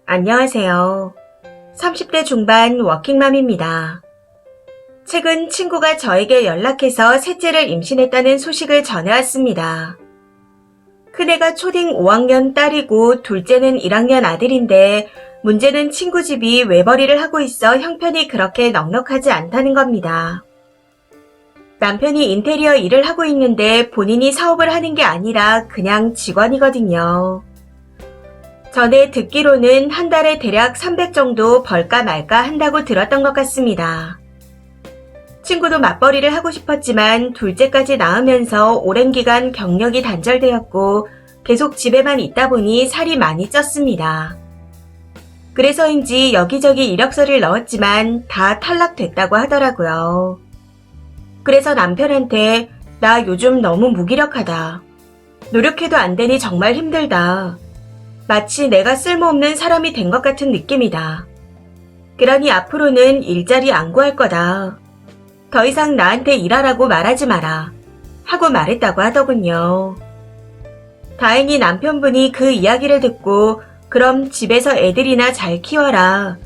안녕하세요. 30대 중반 워킹맘입니다. 최근 친구가 저에게 연락해서 셋째를 임신했다는 소식을 전해왔습니다. 큰애가 초딩 5학년 딸이고 둘째는 1학년 아들인데 문제는 친구 집이 외벌이를 하고 있어 형편이 그렇게 넉넉하지 않다는 겁니다. 남편이 인테리어 일을 하고 있는데 본인이 사업을 하는 게 아니라 그냥 직원이거든요. 전에 듣기로는 한 달에 대략 300 정도 벌까 말까 한다고 들었던 것 같습니다. 친구도 맞벌이를 하고 싶었지만 둘째까지 낳으면서 오랜 기간 경력이 단절되었고 계속 집에만 있다 보니 살이 많이 쪘습니다. 그래서인지 여기저기 이력서를 넣었지만 다 탈락됐다고 하더라고요. 그래서 남편한테 나 요즘 너무 무기력하다. 노력해도 안 되니 정말 힘들다. 마치 내가 쓸모없는 사람이 된 것 같은 느낌이다. 그러니 앞으로는 일자리 안 구할 거다. 더 이상 나한테 일하라고 말하지 마라. 하고 말했다고 하더군요. 다행히 남편분이 그 이야기를 듣고 그럼 집에서 애들이나 잘 키워라.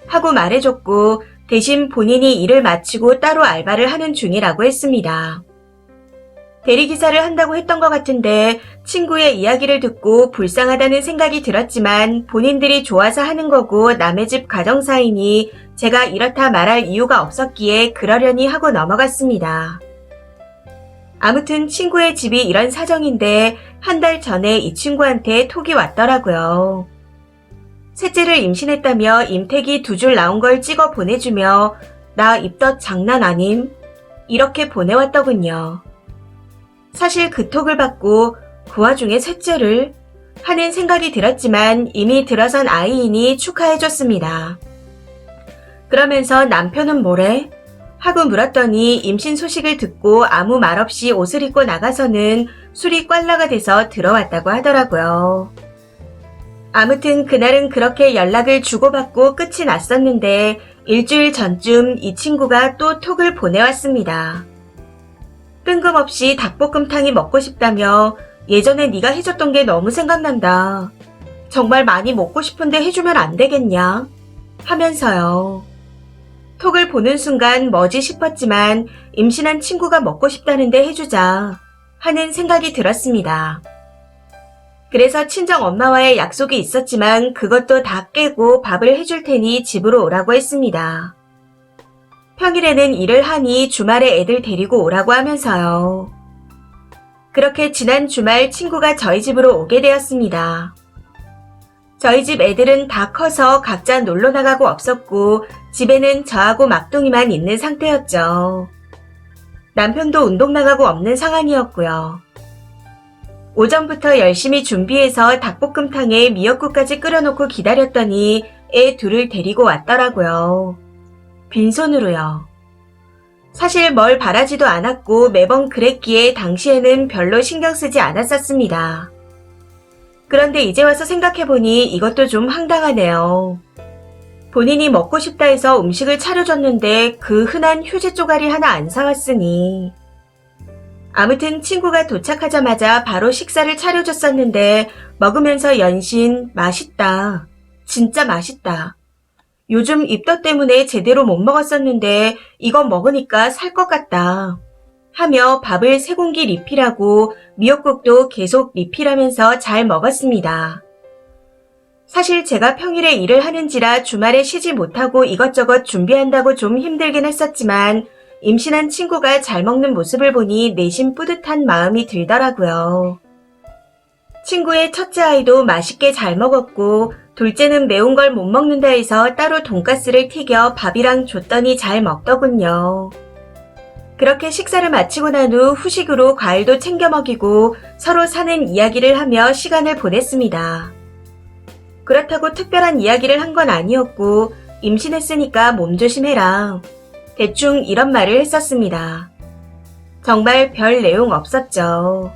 하고 말해줬고 대신 본인이 일을 마치고 따로 알바를 하는 중이라고 했습니다. 대리기사를 한다고 했던 것 같은데 친구의 이야기를 듣고 불쌍하다는 생각이 들었지만 본인들이 좋아서 하는 거고 남의 집 가정사이니 제가 이렇다 말할 이유가 없었기에 그러려니 하고 넘어갔습니다. 아무튼 친구의 집이 이런 사정인데 한 달 전에 이 친구한테 톡이 왔더라고요. 셋째를 임신했다며 임태기 2줄 나온 걸 찍어 보내주며 나 입덧 장난 아님? 이렇게 보내왔더군요. 사실 그 톡을 받고 그 와중에 셋째를 하는 생각이 들었지만 이미 들어선 아이이니 축하해줬습니다. 그러면서 남편은 뭐래? 하고 물었더니 임신 소식을 듣고 아무 말 없이 옷을 입고 나가서는 술이 꽐라가 돼서 들어왔다고 하더라고요. 아무튼 그날은 그렇게 연락을 주고받고 끝이 났었는데 일주일 전쯤 이 친구가 또 톡을 보내왔습니다. 뜬금없이 닭볶음탕이 먹고 싶다며 예전에 네가 해줬던 게 너무 생각난다. 정말 많이 먹고 싶은데 해주면 안 되겠냐? 하면서요. 톡을 보는 순간 뭐지 싶었지만 임신한 친구가 먹고 싶다는데 해주자 하는 생각이 들었습니다. 그래서 친정 엄마와의 약속이 있었지만 그것도 다 깨고 밥을 해줄 테니 집으로 오라고 했습니다. 평일에는 일을 하니 주말에 애들 데리고 오라고 하면서요. 그렇게 지난 주말 친구가 저희 집으로 오게 되었습니다. 저희 집 애들은 다 커서 각자 놀러 나가고 없었고 집에는 저하고 막둥이만 있는 상태였죠. 남편도 운동 나가고 없는 상황이었고요. 오전부터 열심히 준비해서 닭볶음탕에 미역국까지 끓여놓고 기다렸더니 애 둘을 데리고 왔더라고요. 빈손으로요. 사실 뭘 바라지도 않았고 매번 그랬기에 당시에는 별로 신경 쓰지 않았었습니다. 그런데 이제 와서 생각해보니 이것도 좀 황당하네요. 본인이 먹고 싶다 해서 음식을 차려줬는데 그 흔한 휴지 쪼가리 하나 안 사왔으니. 아무튼 친구가 도착하자마자 바로 식사를 차려줬었는데 먹으면서 연신 맛있다. 진짜 맛있다. 요즘 입덧 때문에 제대로 못 먹었었는데 이거 먹으니까 살 것 같다. 하며 밥을 3공기 리필하고 미역국도 계속 리필하면서 잘 먹었습니다. 사실 제가 평일에 일을 하는지라 주말에 쉬지 못하고 이것저것 준비한다고 좀 힘들긴 했었지만 임신한 친구가 잘 먹는 모습을 보니 내심 뿌듯한 마음이 들더라고요. 친구의 첫째 아이도 맛있게 잘 먹었고 둘째는 매운 걸 못 먹는다 해서 따로 돈가스를 튀겨 밥이랑 줬더니 잘 먹더군요. 그렇게 식사를 마치고 난 후 후식으로 과일도 챙겨 먹이고 서로 사는 이야기를 하며 시간을 보냈습니다. 그렇다고 특별한 이야기를 한 건 아니었고 임신했으니까 몸 조심해라. 대충 이런 말을 했었습니다. 정말 별 내용 없었죠.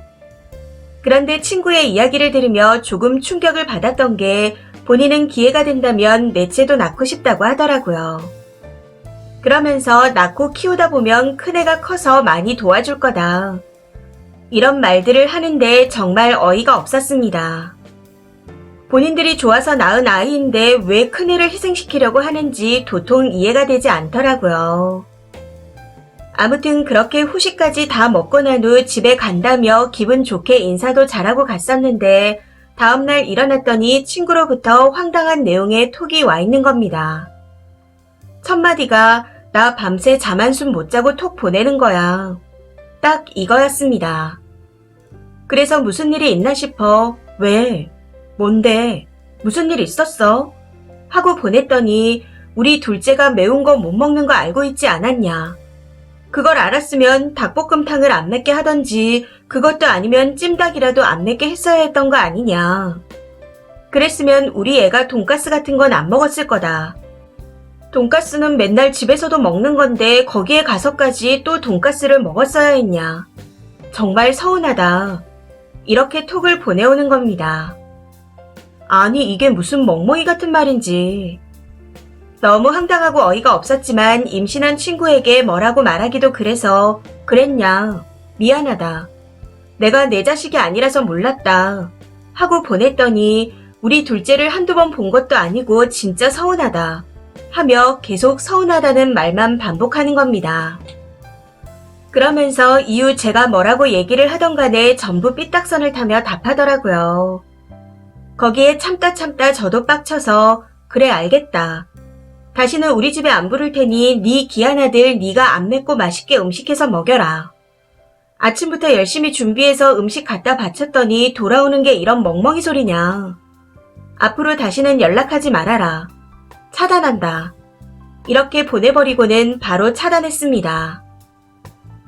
그런데 친구의 이야기를 들으며 조금 충격을 받았던 게 본인은 기회가 된다면 넷째도 낳고 싶다고 하더라고요. 그러면서 낳고 키우다 보면 큰애가 커서 많이 도와줄 거다. 이런 말들을 하는데 정말 어이가 없었습니다. 본인들이 좋아서 낳은 아이인데 왜 큰애를 희생시키려고 하는지 도통 이해가 되지 않더라고요. 아무튼 그렇게 후식까지 다 먹고 난 후 집에 간다며 기분 좋게 인사도 잘하고 갔었는데 다음날 일어났더니 친구로부터 황당한 내용의 톡이 와 있는 겁니다. 첫마디가 나 밤새 잠 한숨 못 자고 톡 보내는 거야. 딱 이거였습니다. 그래서 무슨 일이 있나 싶어. 왜? 뭔데? 무슨 일 있었어? 하고 보냈더니 우리 둘째가 매운 거 못 먹는 거 알고 있지 않았냐. 그걸 알았으면 닭볶음탕을 안 먹게 하던지 그것도 아니면 찜닭이라도 안 먹게 했어야 했던 거 아니냐. 그랬으면 우리 애가 돈가스 같은 건 안 먹었을 거다. 돈가스는 맨날 집에서도 먹는 건데 거기에 가서까지 또 돈가스를 먹었어야 했냐. 정말 서운하다. 이렇게 톡을 보내오는 겁니다. 아니 이게 무슨 멍멍이 같은 말인지. 너무 황당하고 어이가 없었지만 임신한 친구에게 뭐라고 말하기도 그래서 그랬냐. 미안하다. 내가 내 자식이 아니라서 몰랐다. 하고 보냈더니 우리 둘째를 한두 번 본 것도 아니고 진짜 서운하다. 하며 계속 서운하다는 말만 반복하는 겁니다. 그러면서 이후 제가 뭐라고 얘기를 하던 간에 전부 삐딱선을 타며 답하더라고요. 거기에 참다 저도 빡쳐서 그래 알겠다. 다시는 우리 집에 안 부를 테니 네 귀한 아들 네가 안 맵고 맛있게 음식해서 먹여라. 아침부터 열심히 준비해서 음식 갖다 바쳤더니 돌아오는 게 이런 멍멍이 소리냐. 앞으로 다시는 연락하지 말아라. 차단한다. 이렇게 보내버리고는 바로 차단했습니다.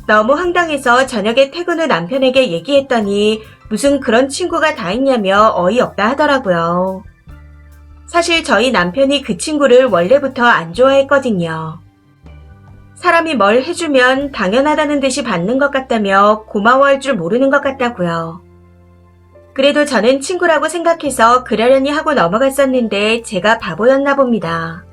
너무 황당해서 저녁에 퇴근 후 남편에게 얘기했더니 무슨 그런 친구가 다 있냐며 어이없다 하더라고요. 사실 저희 남편이 그 친구를 원래부터 안 좋아했거든요. 사람이 뭘 해주면 당연하다는 듯이 받는 것 같다며 고마워할 줄 모르는 것 같다고요. 그래도 저는 친구라고 생각해서 그러려니 하고 넘어갔었는데 제가 바보였나 봅니다.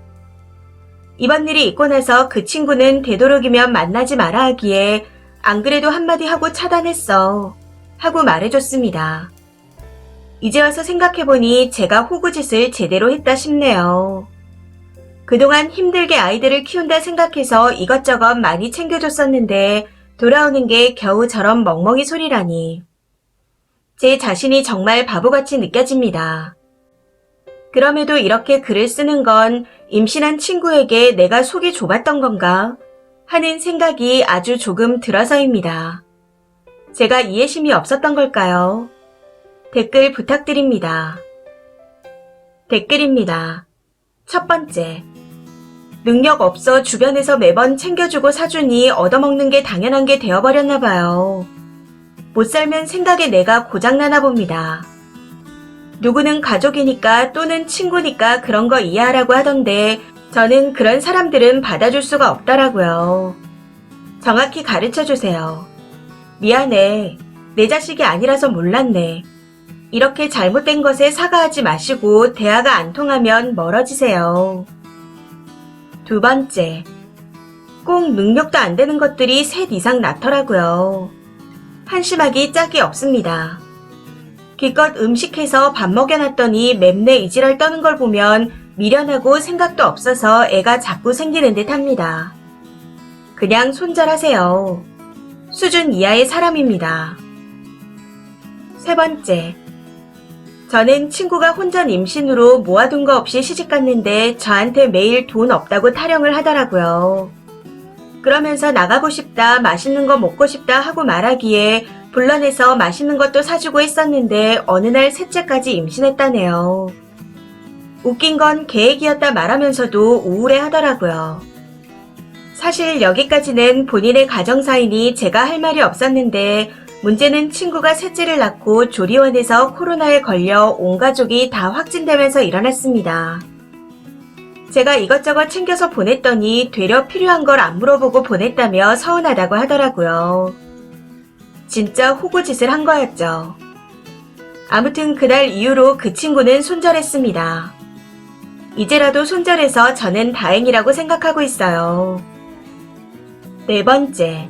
이번 일이 있고 나서 그 친구는 되도록이면 만나지 마라 하기에 안 그래도 한마디 하고 차단했어. 하고 말해줬습니다. 이제 와서 생각해보니 제가 호구짓을 제대로 했다 싶네요. 그동안 힘들게 아이들을 키운다 생각해서 이것저것 많이 챙겨줬었는데 돌아오는 게 겨우 저런 멍멍이 소리라니. 제 자신이 정말 바보같이 느껴집니다. 그럼에도 이렇게 글을 쓰는 건 임신한 친구에게 내가 속이 좁았던 건가 하는 생각이 아주 조금 들어서입니다. 제가 이해심이 없었던 걸까요? 댓글 부탁드립니다. 댓글입니다. 첫 번째. 능력 없어 주변에서 매번 챙겨주고 사주니 얻어먹는 게 당연한 게 되어버렸나 봐요. 못 살면 생각에 내가 고장나나 봅니다. 누구는 가족이니까 또는 친구니까 그런 거 이해하라고 하던데 저는 그런 사람들은 받아줄 수가 없더라고요. 정확히 가르쳐주세요. 미안해. 내 자식이 아니라서 몰랐네. 이렇게 잘못된 것에 사과하지 마시고 대화가 안 통하면 멀어지세요. 두 번째. 꼭 능력도 안 되는 것들이 셋 이상 낳더라고요. 한심하기 짝이 없습니다. 기껏 음식해서 밥 먹여놨더니 맵네 이지랄 떠는 걸 보면 미련하고 생각도 없어서 애가 자꾸 생기는 듯 합니다. 그냥 손절하세요. 수준 이하의 사람입니다. 세 번째. 저는 친구가 혼전 임신으로 모아둔 거 없이 시집갔는데 저한테 매일 돈 없다고 타령을 하더라고요. 그러면서 나가고 싶다, 맛있는 거 먹고 싶다 하고 말하기에 불러내서 맛있는 것도 사주고 했었는데 어느 날 셋째까지 임신했다네요. 웃긴 건 계획이었다 말하면서도 우울해 하더라고요. 사실 여기까지는 본인의 가정사이니 제가 할 말이 없었는데 문제는 친구가 셋째를 낳고 조리원에서 코로나에 걸려 온 가족이 다 확진되면서 일어났습니다. 제가 이것저것 챙겨서 보냈더니 되려 필요한 걸 안 물어보고 보냈다며 서운하다고 하더라고요. 진짜 호구짓을 한 거였죠. 아무튼 그날 이후로 그 친구는 손절했습니다. 이제라도 손절해서 저는 다행이라고 생각하고 있어요. 네 번째.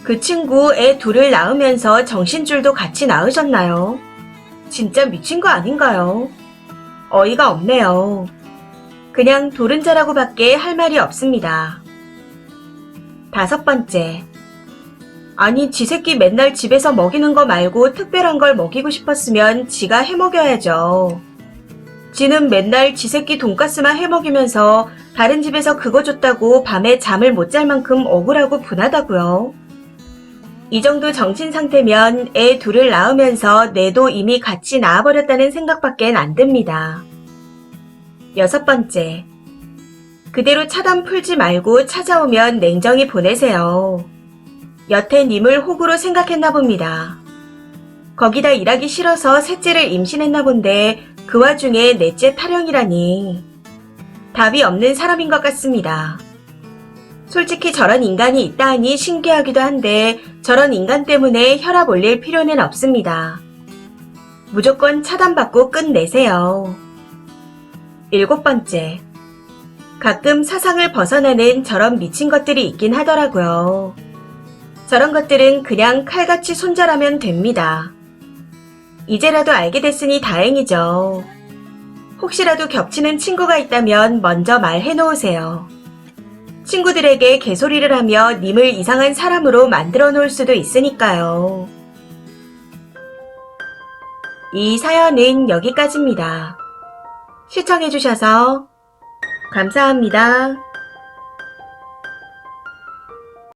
그 친구 애 둘을 낳으면서 정신줄도 같이 낳으셨나요? 진짜 미친 거 아닌가요? 어이가 없네요. 그냥 도른자라고밖에 할 말이 없습니다. 5번째. 아니, 지 새끼 맨날 집에서 먹이는 거 말고 특별한 걸 먹이고 싶었으면 지가 해먹여야죠. 지는 맨날 지 새끼 돈가스만 해먹이면서 다른 집에서 그거 줬다고 밤에 잠을 못 잘 만큼 억울하고 분하다고요. 이 정도 정신 상태면 애 둘을 낳으면서 내도 이미 같이 낳아버렸다는 생각밖엔 안 듭니다. 6번째. 그대로 차단 풀지 말고 찾아오면 냉정히 보내세요. 여태 님을 호구로 생각했나 봅니다. 거기다 일하기 싫어서 셋째를 임신했나 본데 그 와중에 넷째 타령이라니. 답이 없는 사람인 것 같습니다. 솔직히 저런 인간이 있다 하니 신기하기도 한데 저런 인간 때문에 혈압 올릴 필요는 없습니다. 무조건 차단받고 끝내세요. 7번째. 가끔 사상을 벗어나는 저런 미친 것들이 있긴 하더라고요. 저런 것들은 그냥 칼같이 손절하면 됩니다. 이제라도 알게 됐으니 다행이죠. 혹시라도 겹치는 친구가 있다면 먼저 말해놓으세요. 친구들에게 개소리를 하며 님을 이상한 사람으로 만들어 놓을 수도 있으니까요. 이 사연은 여기까지입니다. 시청해주셔서 감사합니다.